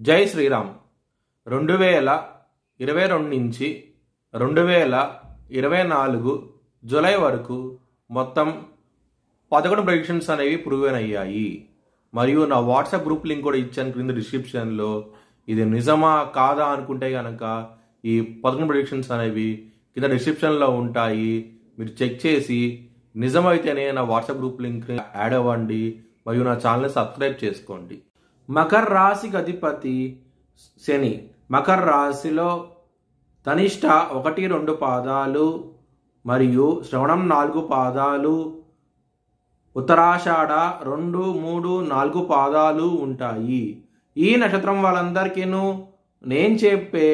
జై శ్రీరామ్. 2022 నుంచి 2024 జూలై వరకు మొత్తం 11 ప్రెడిక్షన్స్ అనేవి ప్రూవెన్ అయ్యాయి. మరియు నా వాట్సాప్ గ్రూప్ లింక్ కూడా ఇచ్చాను క్రింద డిస్క్రిప్షన్లో. ఇది నిజమా కాదా అనుకుంటే కనుక ఈ 11 ప్రెడిక్షన్స్ అనేవి కింద డిస్క్రిప్షన్లో ఉంటాయి. మీరు చెక్ చేసి నిజమైతేనే నా వాట్సాప్ గ్రూప్ లింక్ యాడ్ అవ్వండి మరియు నా ఛానల్ని సబ్స్క్రైబ్ చేసుకోండి. మకర రాశికి అధిపతి శని. మకర రాశిలో ధనిష్ట 1-2 పాదాలు మరియు శ్రవణం 4 పాదాలు, ఉత్తరాషాఢ 2, 3, 4 పాదాలు ఉంటాయి. ఈ నక్షత్రం వాళ్ళందరికీను నేను చెప్పే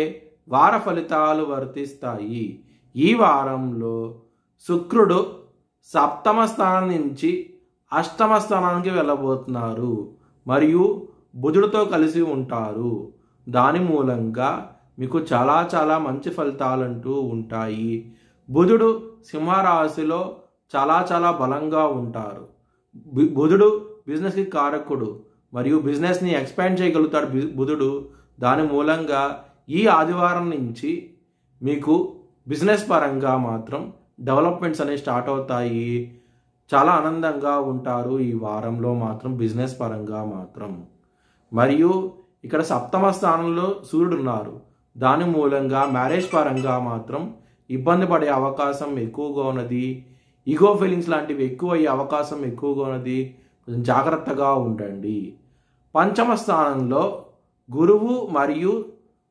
వార ఫలితాలు వర్తిస్తాయి. ఈ వారంలో శుక్రుడు సప్తమ స్థానం నుంచి అష్టమ స్థానానికి వెళ్ళబోతున్నారు మరియు బుధుడితో కలిసి ఉంటారు. దాని మూలంగా మీకు చాలా మంచి ఫలితాలంటూ ఉంటాయి. బుధుడు సింహరాశిలో చాలా బలంగా ఉంటారు. బుధుడు బిజినెస్కి కారకుడు మరియు బిజినెస్ని ఎక్స్పాండ్ చేయగలుగుతాడు బుధుడు. దాని మూలంగా ఈ ఆదివారం నుంచి మీకు బిజినెస్ పరంగా మాత్రం డెవలప్మెంట్స్ అనేవి స్టార్ట్ అవుతాయి. చాలా ఆనందంగా ఉంటారు ఈ వారంలో మాత్రం బిజినెస్ పరంగా మాత్రం. మరియు ఇక్కడ సప్తమ స్థానంలో సూర్యుడు ఉన్నారు. దాని మూలంగా మ్యారేజ్ పరంగా మాత్రం ఇబ్బంది పడే అవకాశం ఎక్కువగా ఉన్నది. ఈగో ఫీలింగ్స్ లాంటివి ఎక్కువ అయ్యే అవకాశం ఎక్కువగా ఉన్నది. కొంచెం జాగ్రత్తగా ఉండండి. పంచమ స్థానంలో గురువు మరియు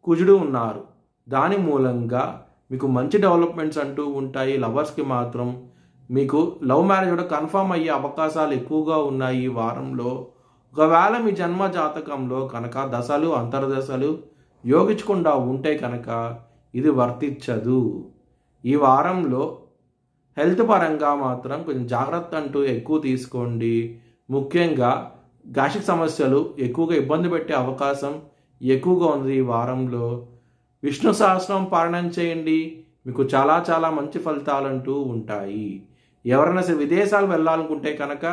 కుజుడు ఉన్నారు. దాని మూలంగా మీకు మంచి డెవలప్మెంట్స్ అంటూ ఉంటాయి. లవర్స్కి మాత్రం మీకు లవ్ మ్యారేజ్ కూడా కన్ఫర్మ్ అయ్యే అవకాశాలు ఎక్కువగా ఉన్నాయి ఈ వారంలో. ఒకవేళ మీ జన్మ జాతకంలో కనుక దశలు అంతర్దశలు యోగించకుండా ఉంటే కనుక ఇది వర్తించదు. ఈ వారంలో హెల్త్ పరంగా మాత్రం కొంచెం జాగ్రత్త అంటూ ఎక్కువ తీసుకోండి. ముఖ్యంగా గ్యాస్ట్రిక్ సమస్యలు ఎక్కువగా ఇబ్బంది పెట్టే అవకాశం ఎక్కువగా ఉంది ఈ వారంలో. విష్ణు సహస్రం పారాయణం చేయండి. మీకు చాలా మంచి ఫలితాలంటూ ఉంటాయి. ఎవరైనా విదేశాలు వెళ్ళాలనుకుంటే కనుక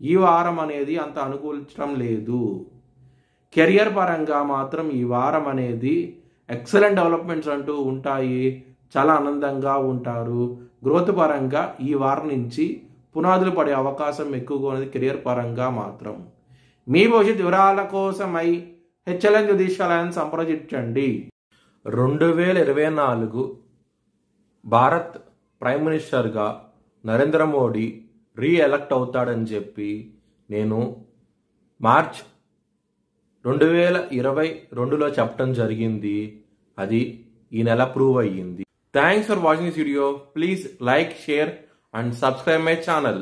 ఈ వారం అనేది అంత అనుకూలించడం లేదు. కెరియర్ పరంగా మాత్రం ఈ వారం అనేది ఎక్సలెంట్ డెవలప్మెంట్స్ అంటూ ఉంటాయి. చాలా ఆనందంగా ఉంటారు. గ్రోత్ పరంగా ఈ వారం నుంచి పునాదులు పడే అవకాశం ఎక్కువగా ఉన్నది కెరియర్ పరంగా మాత్రం. మీ భవిష్యత్ వివరాల కోసమై హెచ్ఎల్ఎన్ జ్యోతిష్యాలయాన్ని సంప్రదించండి. 2024 భారత్ ప్రైమ్ మినిస్టర్గా నరేంద్ర మోడీ రీఎలక్ట్ అవుతాడని చెప్పి నేను మార్చ్ 2022లో చెప్పడం జరిగింది. అది ఈ నెల ప్రూవ్ అయ్యింది. Thanks for watching this video. Please like, share and subscribe my channel.